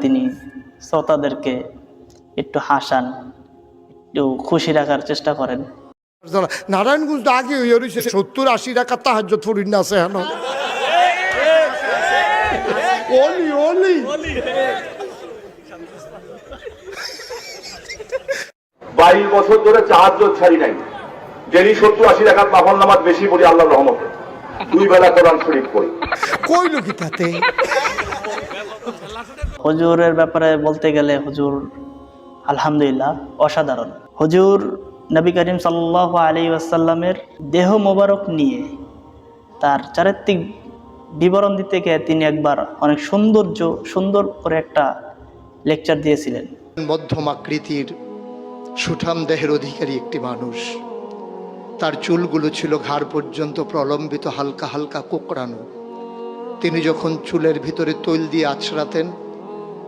তিনি শ্রোতাদেরকে একটু হাসান, একটু খুশি রাখার চেষ্টা করেন। নারায়ণগঞ্জ আগে হয়ে রয়েছে 70-80 টাকা তাহাজ্জুদ পড়ি না আছে হেন ওলি ওলি 22 বছর ধরে তাহাজ্জুদ ছাড়ি নাই। ডেলি 70-80 টাকা নফল নামাজ বেশি পড়ি আল্লাহর রহমতে। 2 বেলা কোরআন শরীফ পড়ি। কইল কি তাতে? হুজুরের ব্যাপারে বলতে গেলে হুজুর আলহামদুলিল্লাহ অসাধারণ। হুজুর নবী করিম সাল্লাল্লাহু আলাইহি ওয়াসাল্লামের দেহ মোবারক নিয়ে তার চারিত্রিক বিবরণ দিতে গিয়ে তিনি একবার অনেক সুন্দর করে একটা লেকচার দিয়েছিলেন। মধ্যম আকৃতির সুঠাম দেহের অধিকারী একটি মানুষ, তার চুলগুলো ছিল ঘাড় পর্যন্ত প্রলম্বিত, হালকা হালকা কোঁকড়ানো। তিনি যখন চুলের ভিতরে তৈল দিয়ে আছড়াতেন